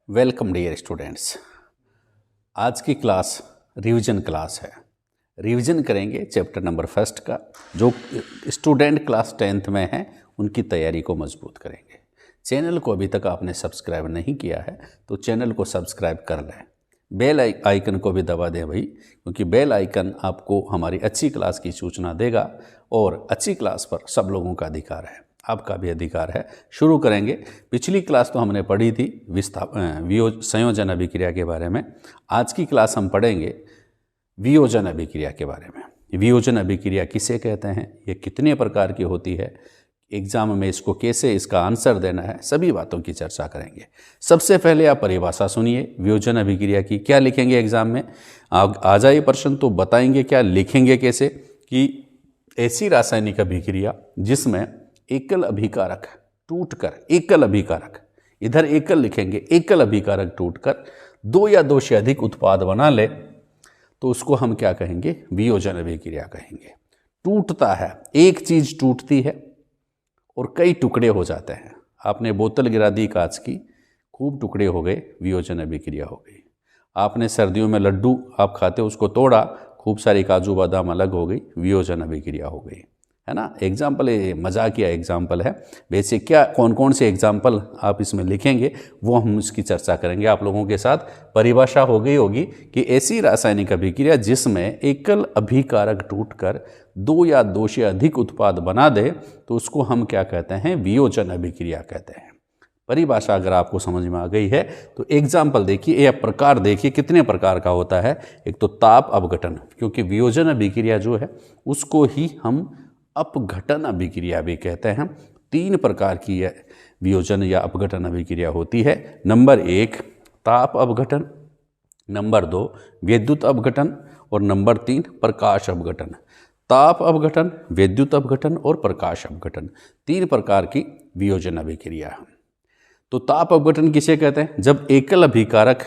Welcome dear students. आज की class revision class है। रिवीजन करेंगे चैप्टर नंबर फर्स्ट का। जो स्टूडेंट क्लास 10th में हैं उनकी तैयारी को मजबूत करेंगे। चैनल को अभी तक आपने सब्सक्राइब नहीं किया है तो चैनल को सब्सक्राइब कर लें। बेल आइकन को भी दबा दें भाई, क्योंकि बेल आइकन आपको हमारी अच्छी क्लास की सूचना देगा और अच्छी क्लास पर सब लोगों का अधिकार है, आपका भी अधिकार है। शुरू करेंगे। पिछली क्लास तो हमने पढ़ी थी संयोजन अभिक्रिया के बारे में। आज की क्लास हम पढ़ेंगे वियोजन अभिक्रिया के बारे में। वियोजन अभिक्रिया किसे कहते हैं, ये कितने प्रकार की होती है, एग्जाम में इसको कैसे इसका आंसर देना है, सभी बातों की चर्चा करेंगे। सबसे पहले आप परिभाषा सुनिए वियोजन अभिक्रिया की। क्या लिखेंगे एग्जाम में, आ जाए प्रश्न तो बताएंगे क्या लिखेंगे कैसे, कि ऐसी रासायनिक अभिक्रिया जिसमें एकल अभिकारक टूटकर, एकल अभिकारक, इधर एकल लिखेंगे, एकल अभिकारक टूटकर दो या दो से अधिक उत्पाद बना ले तो उसको हम क्या कहेंगे, वियोजन अभिक्रिया कहेंगे। टूटता है, एक चीज टूटती है और कई टुकड़े हो जाते हैं। आपने बोतल गिरा दी कांच की, खूब टुकड़े हो गए, वियोजन अभिक्रिया हो गई। आपने सर्दियों में लड्डू आप खाते, उसको तोड़ा, खूब सारी काजू बादाम अलग हो गई, वियोजन अभिक्रिया हो गई, है ना। एग्जाम्पल, ये मजाकिया एग्जाम्पल है। बेसिक क्या कौन कौन से एग्जाम्पल आप इसमें लिखेंगे वो हम इसकी चर्चा करेंगे आप लोगों के साथ। परिभाषा हो गई होगी कि ऐसी रासायनिक अभिक्रिया जिसमें एकल अभिकारक टूटकर दो या दो से अधिक उत्पाद बना दे तो उसको हम क्या कहते हैं, वियोजन अभिक्रिया कहते हैं। परिभाषा अगर आपको समझ में आ गई है तो एग्जाम्पल देखिए, यह प्रकार देखिए कितने प्रकार का होता है। एक तो ताप अपघटन, क्योंकि वियोजन अभिक्रिया जो है उसको ही हम अपघटन अभिक्रिया भी कहते हैं। तीन प्रकार की यह वियोजन या अपघटन अभिक्रिया होती है। नंबर 1 ताप अपघटन, नंबर 2 विद्युत अपघटन और नंबर 3 प्रकाश अपघटन। ताप अपघटन, विद्युत अपघटन और प्रकाश अपघटन, तीन प्रकार की वियोजन अभिक्रिया। तो ताप अपघटन किसे कहते हैं, जब एकल अभिकारक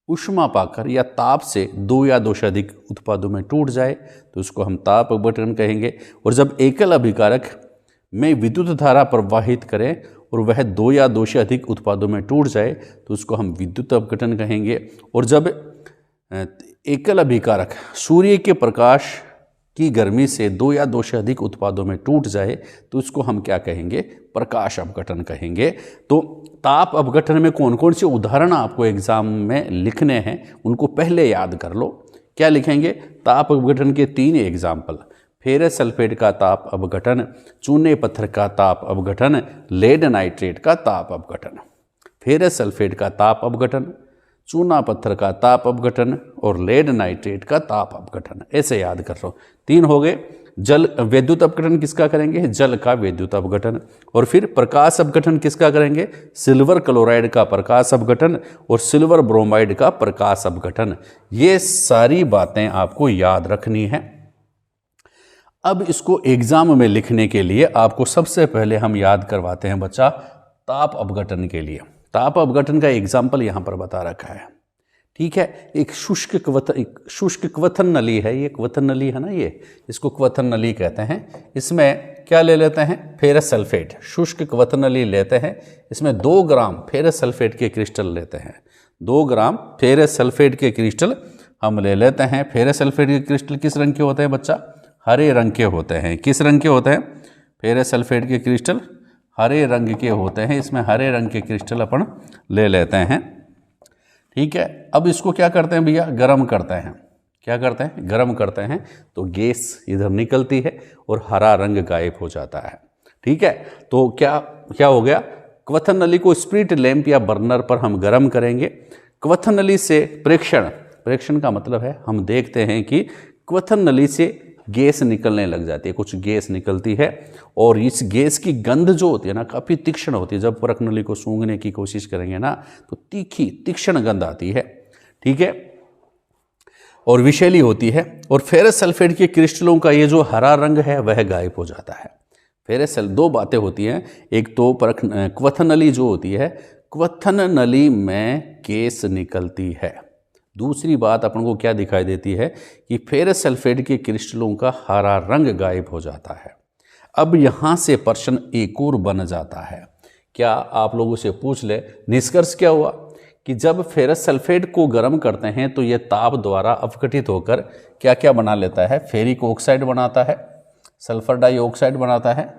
ऊष्मा पाकर या ताप से दो या दो से अधिक उत्पादों में टूट जाए तो उसको हम ताप अपघटन कहेंगे। और जब एकल अभिकारक में विद्युत धारा प्रवाहित करें और वह दो या दो से अधिक उत्पादों में टूट जाए तो उसको हम विद्युत अपघटन कहेंगे। और जब एकल अभिकारक सूर्य के प्रकाश की गर्मी से दो या दो से अधिक उत्पादों में टूट जाए तो उसको हम क्या कहेंगे, प्रकाश अपघटन कहेंगे। तो ताप अपघटन में कौन कौन से उदाहरण आपको एग्जाम में लिखने हैं उनको पहले याद कर लो। क्या लिखेंगे, ताप अपघटन के 3 एग्जाम्पल, फेरस सल्फेट का ताप अपघटन, चूने पत्थर का ताप अपघटन, लेड नाइट्रेट का ताप अपघटन। फेरस सल्फेट का ताप अपघटन, चूना पत्थर का ताप अपघटन और लेड नाइट्रेट का ताप अपघटन, ऐसे याद कर लो। 3 हो गए। जल विद्युत अपघटन किसका करेंगे, जल का विद्युत अपघटन। और फिर प्रकाश अपघटन किसका करेंगे, सिल्वर क्लोराइड का प्रकाश अपघटन और सिल्वर ब्रोमाइड का प्रकाश अपघटन। ये सारी बातें आपको याद रखनी है। अब इसको एग्जाम में लिखने के लिए आपको सबसे पहले हम याद करवाते हैं बच्चा ताप अपघटन के लिए। ताप अपघटन का एग्जाम्पल यहाँ पर बता रखा है, ठीक है। एक शुष्क क्वथन नली है, ये क्वथन नली है ना, ये इसको क्वथन नली कहते हैं। इसमें क्या ले लेते हैं, फेरस सल्फेट, शुष्क क्वथन नली लेते हैं। इसमें 2 ग्राम फेरस सल्फेट के क्रिस्टल लेते हैं। 2 ग्राम फेरस सल्फेट के क्रिस्टल हम ले लेते हैं। फेरस सल्फेट के क्रिस्टल किस रंग के होते हैं बच्चा, हरे रंग के होते हैं। किस रंग के होते हैं, फेरस सल्फेट के क्रिस्टल हरे रंग के होते हैं। इसमें हरे रंग के क्रिस्टल अपन ले लेते हैं, ठीक है। अब इसको क्या करते हैं भैया, गर्म करते हैं। क्या करते हैं, गर्म करते हैं तो गैस इधर निकलती है और हरा रंग गायब हो जाता है, ठीक है। तो क्या हो गया, क्वथन नली को स्प्रिट लैंप या बर्नर पर हम गर्म करेंगे। क्वथन नली से प्रेक्षण का मतलब है हम देखते हैं कि क्वथन नली से गैस निकलने लग जाती है, कुछ गैस निकलती है और इस गैस की गंध जो होती है ना काफ़ी तीक्ष्ण होती है। जब परख नली को सूंघने की कोशिश करेंगे ना तो तीक्ष्ण गंध आती है, ठीक है, और विषैली होती है। और फेरस सल्फेट के क्रिस्टलों का ये जो हरा रंग है वह गायब हो जाता है। फेरस 2 बातें होती हैं, एक तो क्वथन नली जो होती है, क्वथन नली में गैस निकलती है। दूसरी बात अपन को क्या दिखाई देती है कि फेरस सल्फेट के क्रिस्टलों का हरा रंग गायब हो जाता है। अब यहाँ से प्रश्न एक और बन जाता है, क्या आप लोगों से पूछ ले, निष्कर्ष क्या हुआ कि जब फेरस सल्फेट को गर्म करते हैं तो ये ताप द्वारा अपघटित होकर क्या क्या बना लेता है, फेरिक ऑक्साइड बनाता है, सल्फर डाइऑक्साइड बनाता है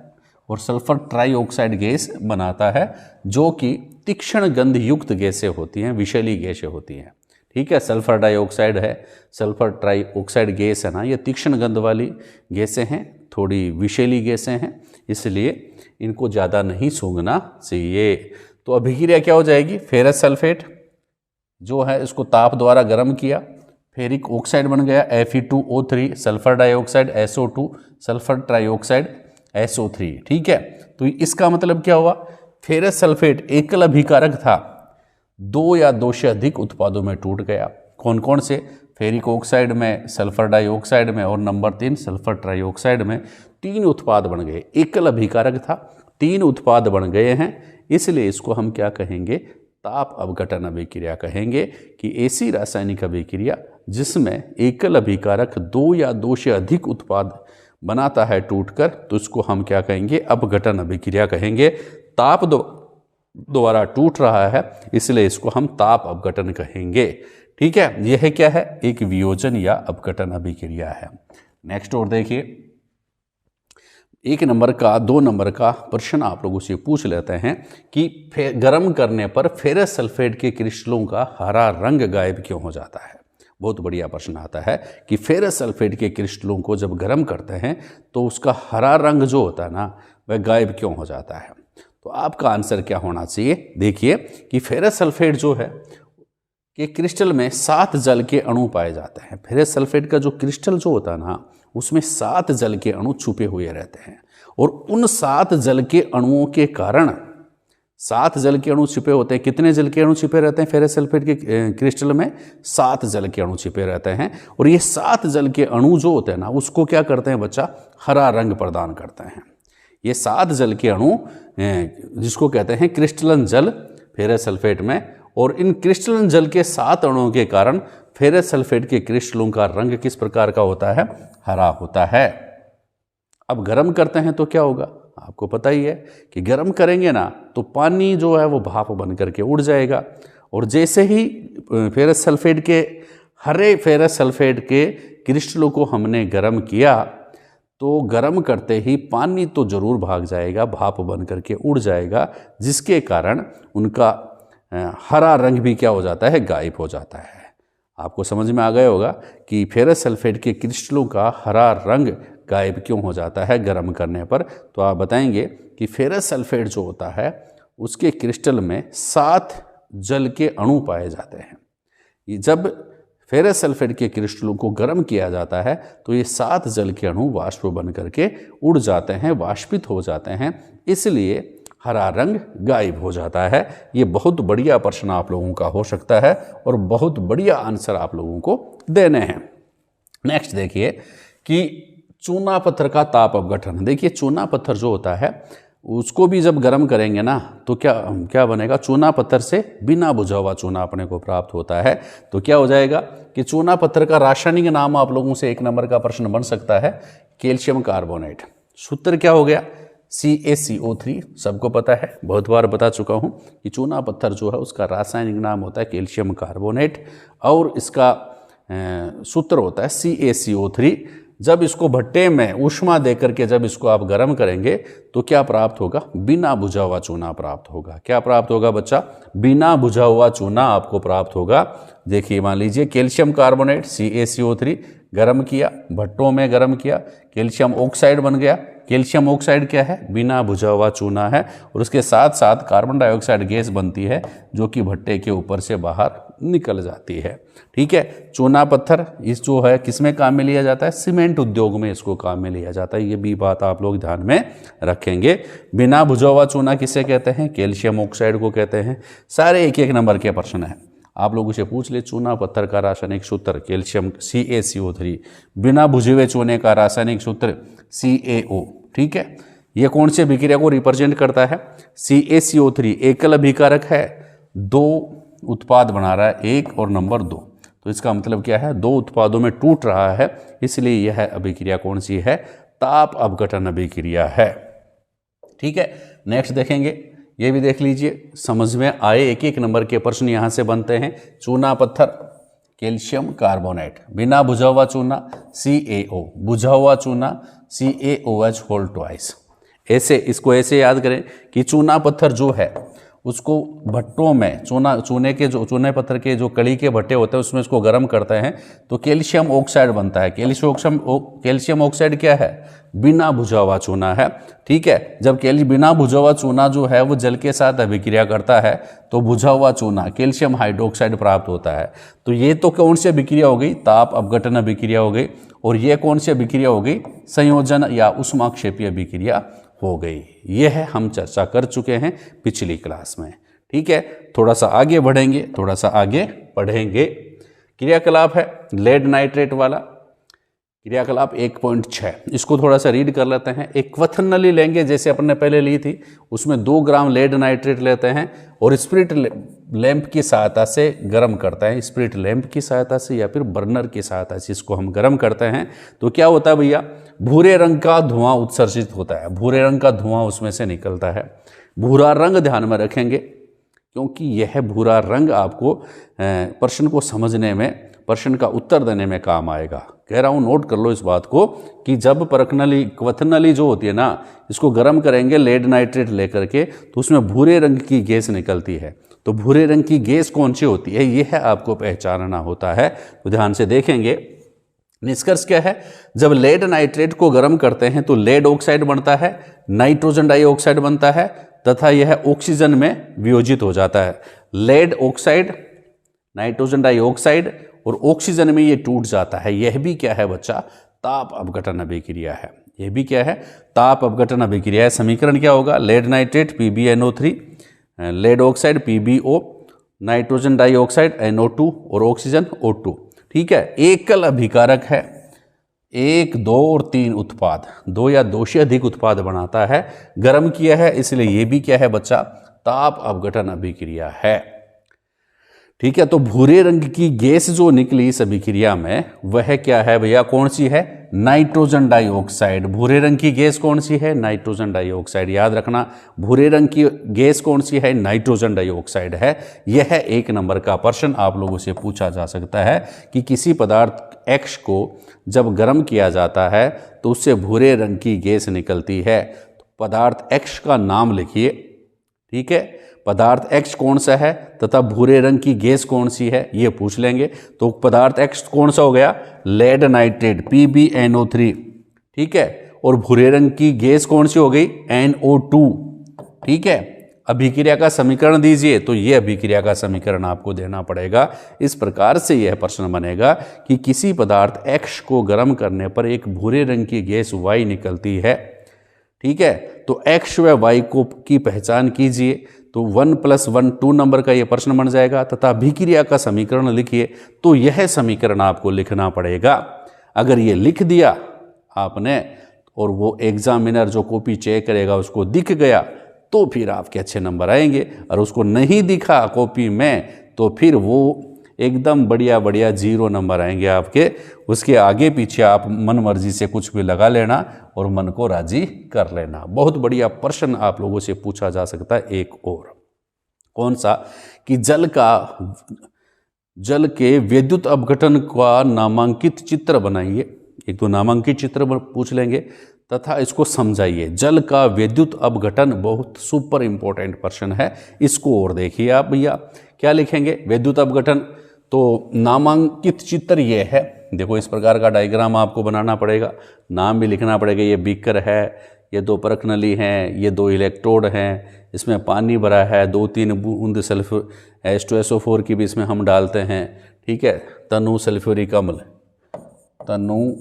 और सल्फर ट्राइऑक्साइड गैस बनाता है, जो कि तीक्ष्ण गंध युक्त गैसें होती हैं, विषैली गैसें होती हैं। ठीक है, सल्फर डाइऑक्साइड है, सल्फर ट्राइऑक्साइड गैस है ना, ये तीक्ष्ण गंध वाली गैसें हैं, थोड़ी विषैली गैसें हैं, इसलिए इनको ज़्यादा नहीं सूंघना चाहिए। तो अभिक्रिया क्या हो जाएगी, फेरस सल्फेट जो है इसको ताप द्वारा गर्म किया, फेरिक ऑक्साइड बन गया Fe2O3, sulphur dioxide SO2, sulphur trioxide SO3। ठीक है, तो इसका मतलब क्या हुआ, फेरस सल्फेट एकल अभिकारक था, 2 या 2 से अधिक उत्पादों में टूट गया। कौन कौन से, फेरिक ऑक्साइड में, सल्फर डाइऑक्साइड में और नंबर 3 सल्फर ट्राइऑक्साइड में 3 उत्पाद बन गए। एकल अभिकारक था, 3 उत्पाद बन गए हैं, इसलिए इसको हम क्या कहेंगे, ताप अपघटन अभिक्रिया कहेंगे कि ऐसी रासायनिक अभिक्रिया जिसमें एकल अभिकारक 2 या 2 से अधिक उत्पाद बनाता है टूटकर, तो इसको हम क्या कहेंगे, अपघटन अभिक्रिया कहेंगे। ताप द्वारा टूट रहा है इसलिए इसको हम ताप अपघटन कहेंगे। ठीक है, यह क्या है, एक वियोजन या अपघटन अभिक्रिया है। नेक्स्ट और देखिए, 1 नंबर का 2 नंबर का प्रश्न आप लोगों से पूछ लेते हैं कि गर्म करने पर फेरस सल्फेट के क्रिस्टलों का हरा रंग गायब क्यों हो जाता है। बहुत बढ़िया प्रश्न आता है कि फेरस सल्फेट के क्रिस्टलों को जब गर्म करते हैं तो उसका हरा रंग जो होता है ना, वह गायब क्यों हो जाता है। तो आपका आंसर क्या होना चाहिए, देखिए कि फेरस सल्फेट जो है कि क्रिस्टल में 7 जल के अणु पाए जाते हैं। फेरस सल्फेट का जो क्रिस्टल जो होता है ना, उसमें 7 जल के अणु छुपे हुए रहते हैं और उन 7 जल के अणुओं के कारण, 7 जल के अणु छिपे होते हैं। कितने जल के अणु छिपे रहते हैं फेरस सल्फेट के क्रिस्टल में, 7 जल के अणु छिपे रहते हैं और ये 7 जल के अणु जो होते हैं ना, उसको क्या करते हैं बच्चा, हरा रंग प्रदान करते हैं। ये 7 जल के अणु जिसको कहते हैं क्रिस्टलन जल फेरस सल्फेट में, और इन क्रिस्टलन जल के 7 अणुओं के कारण फेरस सल्फेट के क्रिस्टलों का रंग किस प्रकार का होता है, हरा होता है। अब गर्म करते हैं तो क्या होगा, आपको पता ही है कि गर्म करेंगे ना तो पानी जो है वो भाप बन करके उड़ जाएगा, और जैसे ही फेरस सल्फेट के हरे फेरस सल्फेट के क्रिस्टलों को हमने गर्म किया तो गर्म करते ही पानी तो जरूर भाग जाएगा, भाप बन करके उड़ जाएगा, जिसके कारण उनका हरा रंग भी क्या हो जाता है, गायब हो जाता है। आपको समझ में आ गया होगा कि फेरस सल्फेट के क्रिस्टलों का हरा रंग गायब क्यों हो जाता है गर्म करने पर। तो आप बताएंगे कि फेरस सल्फेट जो होता है उसके क्रिस्टल में 7 जल के अणु पाए जाते हैं। जब फेरस सल्फेट के क्रिस्टलों को गर्म किया जाता है तो ये 7 जल के अणु वाष्प बन करके उड़ जाते हैं, वाष्पित हो जाते हैं, इसलिए हरा रंग गायब हो जाता है। ये बहुत बढ़िया प्रश्न आप लोगों का हो सकता है और बहुत बढ़िया आंसर आप लोगों को देने हैं। नेक्स्ट देखिए कि चूना पत्थर का ताप अपघटन। देखिए चूना पत्थर जो होता है उसको भी जब गर्म करेंगे ना तो क्या बनेगा, चूना पत्थर से बिना बुझा हुआ चूना अपने को प्राप्त होता है। तो क्या हो जाएगा कि चूना पत्थर का रासायनिक नाम आप लोगों से 1 नंबर का प्रश्न बन सकता है, कैल्शियम कार्बोनेट। सूत्र क्या हो गया, CaCO3। सबको पता है, बहुत बार बता चुका हूँ कि चूना पत्थर जो है उसका रासायनिक नाम होता है कैल्शियम कार्बोनेट और इसका सूत्र होता है CaCO3। जब इसको भट्टे में ऊष्मा देकर के जब इसको आप गर्म करेंगे तो क्या प्राप्त होगा, बिना बुझा हुआ चूना प्राप्त होगा। क्या प्राप्त होगा बच्चा, बिना बुझा हुआ चूना आपको प्राप्त होगा। देखिए मान लीजिए कैल्शियम कार्बोनेट CaCO3 गर्म किया, भट्टों में गर्म किया, कैल्शियम ऑक्साइड बन गया। कैल्शियम ऑक्साइड क्या है, बिना बुझा हुआ चूना है, और उसके साथ साथ कार्बन डाइऑक्साइड गैस बनती है जो कि भट्टे के ऊपर से बाहर निकल जाती है। ठीक है, चूना पत्थर इस जो है किसमें काम में लिया जाता है, सीमेंट उद्योग में इसको काम में लिया जाता है। ये भी बात आप लोग ध्यान में रखेंगे। बिना बुझा हुआ चूना किसे कहते हैं, कैल्शियम ऑक्साइड को कहते हैं। सारे 1-1 नंबर के प्रश्न है, आप लोगों से पूछ ले चूना पत्थर का रासायनिक सूत्र कैल्शियम CaCO3, बिना बुझे हुए चूने का रासायनिक सूत्र CaO। ठीक है, ये कौन से अभिक्रिया को रिप्रेजेंट करता है, CaCO3 एकल अभिकारक है, 2 उत्पाद बना रहा है, 1 और नंबर 2। तो इसका मतलब क्या है, 2 उत्पादों में टूट रहा है, इसलिए यह अभिक्रिया कौन सी है, ताप अपघटन अभिक्रिया है। ठीक है, नेक्स्ट देखेंगे ये भी देख लीजिए, समझ में आए। एक एक नंबर के प्रश्न यहाँ से बनते हैं। चूना पत्थर कैल्शियम कार्बोनेट, बिना बुझा हुआ चूना CaO, बुझा हुआ चूना CaOH होल ट्वाइस। ऐसे इसको ऐसे याद करें कि चूना पत्थर जो है उसको भट्टों में चूने पत्थर के जो कड़ी के भट्टे होते हैं उसमें इसको गर्म करते हैं तो कैल्शियम ऑक्साइड बनता है। कैल्शियम ऑक्साइड क्या है? बिना बुझा हुआ चूना है। ठीक है, जब बिना बुझा हुआ चूना जो है वो जल के साथ अभिक्रिया करता है तो बुझा हुआ चूना कैल्शियम हाइड्रोक्साइड प्राप्त होता है। तो ये तो कौन सी अभिक्रिया हो गई? ताप अपघटन अभिक्रिया हो गई। और ये कौन सी अभिक्रिया हो गई? संयोजन या उष्माक्षेपीय अभिक्रिया हो गई। यह है हम चर्चा कर चुके हैं पिछली क्लास में। ठीक है, थोड़ा सा आगे पढ़ेंगे। क्रियाकलाप है लेड नाइट्रेट वाला, क्रियाकलाप 1.6, इसको थोड़ा सा रीड कर लेते हैं। एक क्वथन नली लेंगे जैसे अपन ने पहले ली थी, उसमें 2 ग्राम लेड नाइट्रेट लेते हैं और स्पिरिट लैंप की सहायता से गर्म करते हैं। स्पिरिट लैंप की सहायता से या फिर बर्नर की सहायता से इसको हम गर्म करते हैं तो क्या होता है भैया? भूरे रंग का धुआं उत्सर्जित होता है, भूरे रंग का धुआं उसमें से निकलता है। भूरा रंग ध्यान में रखेंगे क्योंकि यह भूरा रंग आपको प्रश्न को समझने में, प्रश्न का उत्तर देने में काम आएगा। कह रहा हूँ नोट कर लो इस बात को कि जब क्वथन नली जो होती है ना, इसको गर्म करेंगे लेड नाइट्रेट लेकर के तो उसमें भूरे रंग की गैस निकलती है। तो भूरे रंग की गैस कौन सी होती है यह आपको पहचानना होता है। तो ध्यान से देखेंगे। निष्कर्ष क्या है? जब लेड नाइट्रेट को गर्म करते हैं तो लेड ऑक्साइड बनता है, नाइट्रोजन डाइऑक्साइड बनता है तथा यह ऑक्सीजन में वियोजित हो जाता है। लेड ऑक्साइड, नाइट्रोजन डाइऑक्साइड और ऑक्सीजन में ये टूट जाता है। यह भी क्या है बच्चा? ताप अपघटन अभिक्रिया है। यह भी क्या है? ताप अपघटन अभिक्रिया है। समीकरण क्या होगा? Lead nitrate PbNO3, lead oxide PbO, nitrogen dioxide NO2 और ऑक्सीजन O2। ठीक है, एकल अभिकारक है, 1, 2 और 3 उत्पाद, 2 या 2 से अधिक उत्पाद बनाता है। गर्म किया है इसलिए ये भी क्या है बच्चा? ताप अपघटन अभिक्रिया है। ठीक है, तो भूरे रंग की गैस जो निकली इस अभिक्रिया में वह क्या है भैया? कौन सी है? Nitrogen dioxide. भूरे रंग की गैस कौन सी है? Nitrogen dioxide. याद रखना, भूरे रंग की गैस कौन सी है? नाइट्रोजन डाइऑक्साइड है। यह 1 नंबर का प्रश्न आप लोगों से पूछा जा सकता है कि किसी पदार्थ X को जब गर्म किया जाता है तो उससे भूरे रंग की गैस निकलती है। तो पदार्थ X का नाम लिखिए। ठीक है, पदार्थ X कौन सा है तथा भूरे रंग की गैस कौन सी है ये पूछ लेंगे। तो पदार्थ X कौन सा हो गया? Lead nitrate PbNO3। ठीक है, और भूरे रंग की गैस कौन सी हो गई? NO2। ठीक है, अभिक्रिया का समीकरण दीजिए। तो ये अभिक्रिया का समीकरण आपको देना पड़ेगा। इस प्रकार से यह प्रश्न बनेगा कि किसी पदार्थ X को गर्म करने पर एक भूरे रंग की गैस Y निकलती है। ठीक है, तो X व Y को की पहचान कीजिए। तो 1 + 1 2 नंबर का यह प्रश्न बन जाएगा तथा अभिक्रिया का समीकरण लिखिए। तो यह समीकरण आपको लिखना पड़ेगा। अगर ये लिख दिया आपने और वो एग्जामिनर जो कॉपी चेक करेगा उसको दिख गया तो फिर आपके अच्छे नंबर आएंगे, और उसको नहीं दिखा कॉपी में तो फिर वो एकदम बढ़िया 0 नंबर आएंगे आपके। उसके आगे पीछे आप मन मर्जी से कुछ भी लगा लेना और मन को राजी कर लेना। बहुत बढ़िया प्रश्न आप लोगों से पूछा जा सकता है। एक और कौन सा? कि जल के विद्युत अपघटन का नामांकित चित्र बनाइए। एक तो नामांकित चित्र पूछ लेंगे तथा इसको समझाइए। जल का विद्युत अपघटन बहुत सुपर इंपॉर्टेंट प्रश्न है। इसको और देखिए आप भैया क्या लिखेंगे? विद्युत अपघटन। तो नामांकित चित्र ये है, देखो इस प्रकार का डायग्राम आपको बनाना पड़ेगा, नाम भी लिखना पड़ेगा। ये बीकर है, ये 2 परख नली हैं, ये 2 इलेक्ट्रोड हैं, इसमें पानी भरा है, 2-3 बूंद सल्फर H2SO4 की भी इसमें हम डालते हैं। ठीक है, तनु सल्फ्यूरिक अम्ल, तनु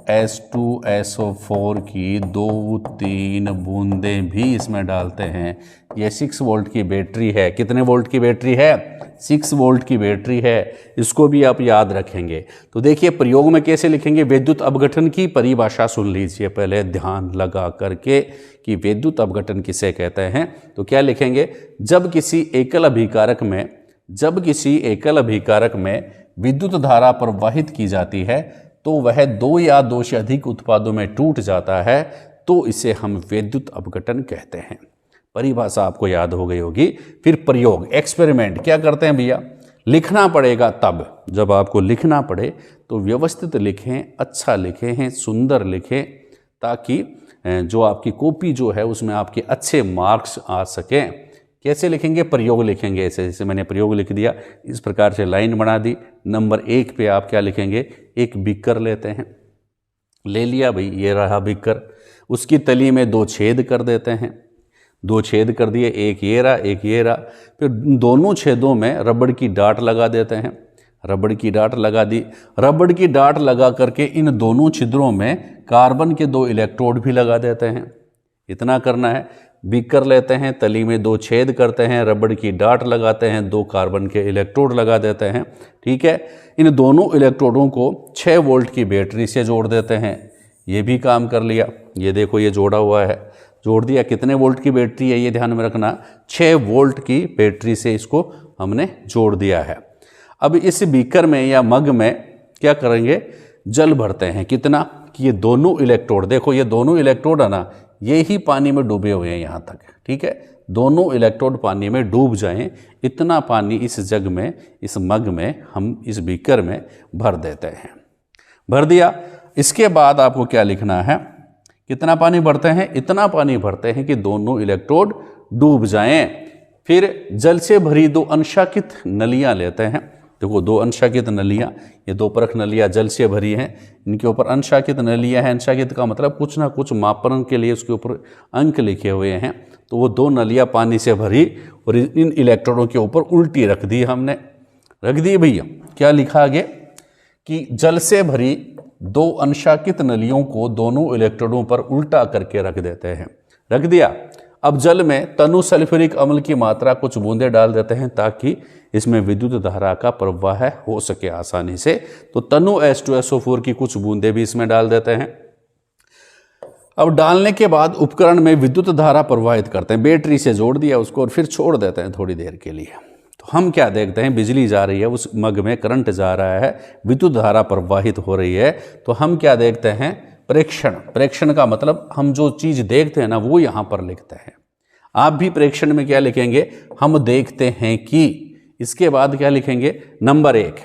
H2SO4 की 2-3 बूंदें भी इसमें डालते हैं। यह 6 वोल्ट की बैटरी है। कितने वोल्ट की बैटरी है? 6 वोल्ट की बैटरी है। इसको भी आप याद रखेंगे। तो देखिए प्रयोग में कैसे लिखेंगे? विद्युत अपघटन की परिभाषा सुन लीजिए पहले ध्यान लगा करके कि विद्युत अपघटन किसे कहते हैं। तो क्या लिखेंगे? जब किसी एकल अभिकारक में विद्युत धारा प्रवाहित की जाती है तो वह 2 या 2 से अधिक उत्पादों में टूट जाता है तो इसे हम विद्युत अपघटन कहते हैं। परिभाषा आपको याद हो गई होगी। फिर प्रयोग, एक्सपेरिमेंट, क्या करते हैं भैया, लिखना पड़ेगा। तब जब आपको लिखना पड़े तो व्यवस्थित लिखें, अच्छा लिखें, सुंदर लिखें, ताकि जो आपकी कॉपी जो है उसमें आपके अच्छे मार्क्स आ सकें। कैसे लिखेंगे, प्रयोग लिखेंगे। ऐसे जैसे मैंने प्रयोग लिख दिया, इस प्रकार से लाइन बना दी। नंबर 1 पे आप क्या लिखेंगे, एक बीकर लेते हैं, ले लिया भाई, ये रहा बीकर। उसकी तली में 2 छेद कर देते हैं, 2 छेद कर दिए, एक ये रहा, एक ये रहा। फिर दोनों छेदों में रबड़ की डाट लगा देते हैं, रबड़ की डाट लगा दी। रबड़ की डाट लगा करके इन दोनों छिद्रों में कार्बन के 2 इलेक्ट्रोड भी लगा देते हैं। इतना करना है। बीकर लेते हैं, तली में 2 छेद करते हैं, रबड़ की डाट लगाते हैं, 2 कार्बन के इलेक्ट्रोड लगा देते हैं। ठीक है, इन दोनों इलेक्ट्रोडों को 6 वोल्ट की बैटरी से जोड़ देते हैं। ये भी काम कर लिया। ये देखो, ये जोड़ा हुआ है, जोड़ दिया। कितने वोल्ट की बैटरी है ये ध्यान में रखना, 6 वोल्ट की बैटरी से इसको हमने जोड़ दिया है। अब इस बीकर में या मग में क्या करेंगे, जल भरते हैं। कितना कि ये दोनों इलेक्ट्रोड, देखो ये दोनों इलेक्ट्रोड है ना, ये ही पानी में डूबे हुए हैं यहाँ तक। ठीक है, दोनों इलेक्ट्रोड पानी में डूब जाएं, इतना पानी इस जग में, इस मग में, हम इस बीकर में भर देते हैं। भर दिया। इसके बाद आपको क्या लिखना है, कितना पानी भरते हैं, इतना पानी भरते हैं कि दोनों इलेक्ट्रोड डूब जाएं। फिर जल से भरी 2 अंशाकित नलियां लेते हैं। देखो 2 अंशाकित नलियां, ये 2 परख नलियां जल से भरी हैं, इनके ऊपर अंशाकित नलियां हैं। अंशाकित का मतलब कुछ ना कुछ मापन के लिए उसके ऊपर अंक लिखे हुए हैं। तो वो 2 नलियां पानी से भरी और इन इलेक्ट्रोडों के ऊपर उल्टी रख दी हमने, रख दी भैया। क्या लिखा आगे कि जल से भरी 2 अंशाकित नलियों को दोनों इलेक्ट्रोडों पर उल्टा करके रख देते हैं, रख दिया। अब जल में तनु सल्फ्यूरिक अम्ल की मात्रा कुछ बूंदे डाल देते हैं ताकि इसमें विद्युत धारा का प्रवाह हो सके आसानी से। तो तनु H2SO4 की कुछ बूंदे भी इसमें डाल देते हैं। अब डालने के बाद उपकरण में विद्युत धारा प्रवाहित करते हैं, बैटरी से जोड़ दिया उसको और फिर छोड़ देते हैं थोड़ी देर के लिए। तो हम क्या देखते हैं, बिजली जा रही है, उस मग में करंट जा रहा है, विद्युत धारा प्रवाहित हो रही है। तो हम क्या देखते हैं, प्रेक्षण। प्रेक्षण का मतलब हम जो चीज़ देखते हैं ना वो यहाँ पर लिखते हैं। आप भी प्रेक्षण में क्या लिखेंगे, हम देखते हैं कि। इसके बाद क्या लिखेंगे, नंबर 1,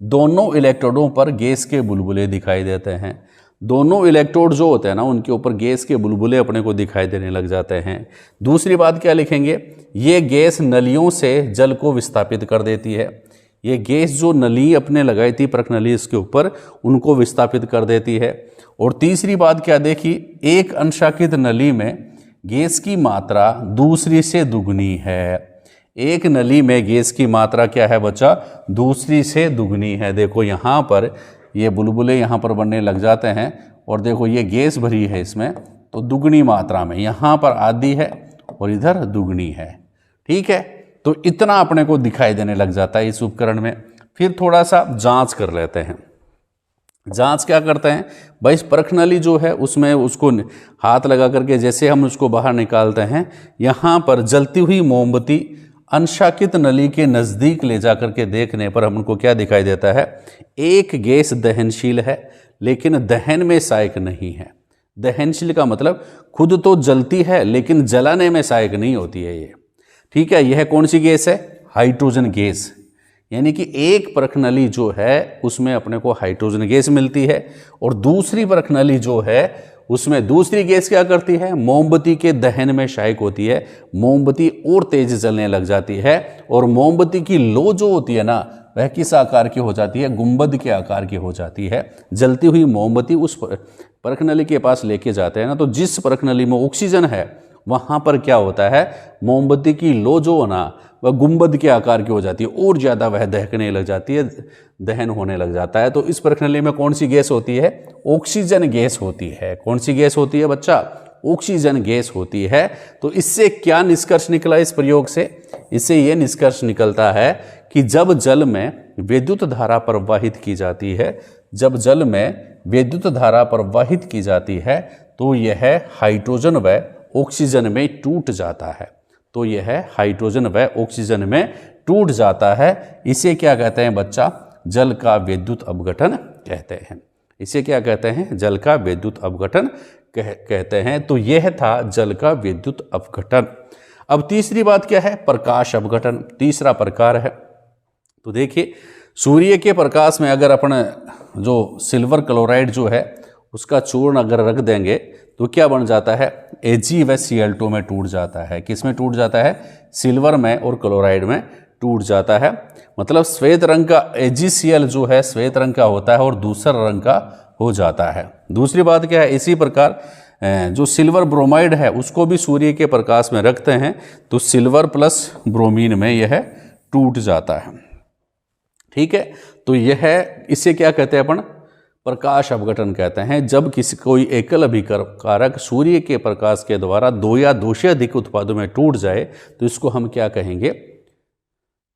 दोनों इलेक्ट्रोडों पर गैस के बुलबुले दिखाई देते हैं। दोनों इलेक्ट्रोड जो होते हैं ना उनके ऊपर गैस के बुलबुले अपने को दिखाई देने लग जाते हैं। दूसरी बात क्या लिखेंगे, ये गैस नलियों से जल को विस्थापित कर देती है। ये गैस जो नली अपने लगाई थी परख नली इसके ऊपर, उनको विस्थापित कर देती है। और तीसरी बात क्या देखी, एक अंशाकित नली में गैस की मात्रा दूसरी से दुगनी है। एक नली में गैस की मात्रा क्या है बच्चा, दूसरी से दुगनी है। देखो यहाँ पर ये बुलबुले यहाँ पर बनने लग जाते हैं और देखो ये गैस भरी है इसमें, तो दुगनी मात्रा में, यहाँ पर आधी है और इधर दुगनी है। ठीक है, तो इतना अपने को दिखाई देने लग जाता है इस उपकरण में। फिर थोड़ा सा जांच कर लेते हैं। जांच क्या करते हैं भाई, परख नली जो है उसमें उसको हाथ लगा करके जैसे हम उसको बाहर निकालते हैं, यहाँ पर जलती हुई मोमबत्ती अंशाकित नली के नज़दीक ले जा करके देखने पर हमको क्या दिखाई देता है, एक गैस दहनशील है लेकिन दहन में सहायक नहीं है। दहनशील का मतलब खुद तो जलती है लेकिन जलाने में सहायक नहीं होती है ये। ठीक है, यह कौन सी गैस है, हाइड्रोजन गैस। यानी कि एक परख नली जो है उसमें अपने को हाइड्रोजन गैस मिलती है और दूसरी परख नली जो है उसमें दूसरी गैस क्या करती है, मोमबत्ती के दहन में सहायक होती है। मोमबत्ती और तेज जलने लग जाती है और मोमबत्ती की लो जो होती है ना वह किस आकार की हो जाती है, गुंबद के आकार की हो जाती है। जलती हुई मोमबत्ती उस परख नली के पास लेके जाते हैं ना, तो जिस परख नली में ऑक्सीजन है वहाँ पर क्या होता है, मोमबत्ती की लो जो हो ना वह गुंबद के आकार की हो जाती है और ज़्यादा वह दहकने लग जाती है, दहन होने लग जाता है। तो इस परख नली में कौन सी गैस होती है, ऑक्सीजन गैस होती है। कौन सी गैस होती है बच्चा, ऑक्सीजन गैस होती है। तो इससे क्या निष्कर्ष निकला इस प्रयोग से, इससे ये निष्कर्ष निकलता है कि जब जल में विद्युत धारा प्रवाहित की जाती है, जब जल में विद्युत धारा प्रवाहित की जाती है तो यह हाइड्रोजन व ऑक्सीजन में टूट जाता है। तो यह हाइड्रोजन व ऑक्सीजन में टूट जाता है। इसे क्या कहते हैं बच्चा, जल का विद्युत अपघटन कहते हैं। इसे क्या कहते हैं, जल का विद्युत अपघटन कहते हैं। तो यह था जल का विद्युत अपघटन। अब तीसरी बात क्या है, प्रकाश अपघटन तीसरा प्रकार है। तो देखिए सूर्य के प्रकाश में अगर अपन जो सिल्वर क्लोराइड जो है उसका चूर्ण अगर रख देंगे तो क्या बन जाता है, Ag व Cl2 में टूट जाता है। किस में टूट जाता है, सिल्वर में और क्लोराइड में टूट जाता है। मतलब श्वेत रंग का AgCl जो है श्वेत रंग का होता है और दूसरा रंग का हो जाता है। दूसरी बात क्या है, इसी प्रकार जो सिल्वर ब्रोमाइड है उसको भी सूर्य के प्रकाश में रखते हैं तो सिल्वर प्लस ब्रोमीन में यह टूट जाता है। ठीक है, तो यह इसे क्या कहते हैं अपन, प्रकाश अपघटन कहते हैं। जब कोई एकल अभिकारक सूर्य के प्रकाश के द्वारा दो या दो से अधिक उत्पादों में टूट जाए तो इसको हम क्या कहेंगे,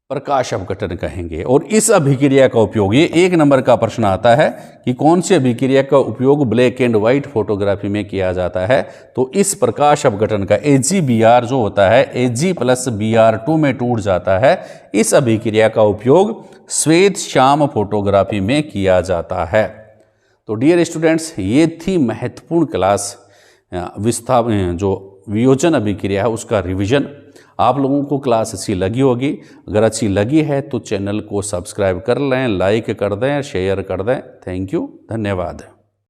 प्रकाश अपघटन कहेंगे। और इस अभिक्रिया का उपयोग, ये 1 नंबर का प्रश्न आता है कि कौन सी अभिक्रिया का उपयोग ब्लैक एंड व्हाइट फोटोग्राफी में किया जाता है, तो इस प्रकाश अपघटन का AgBr जो होता है Ag प्लस Br2 में टूट जाता है। इस अभिक्रिया का उपयोग श्वेत श्याम फोटोग्राफी में किया जाता है। तो डियर स्टूडेंट्स, ये थी महत्वपूर्ण क्लास जो वियोजन अभिक्रिया है उसका रिवीजन। आप लोगों को क्लास अच्छी लगी होगी। अगर अच्छी लगी है तो चैनल को सब्सक्राइब कर लें, लाइक कर दें, शेयर कर दें। थैंक यू, धन्यवाद।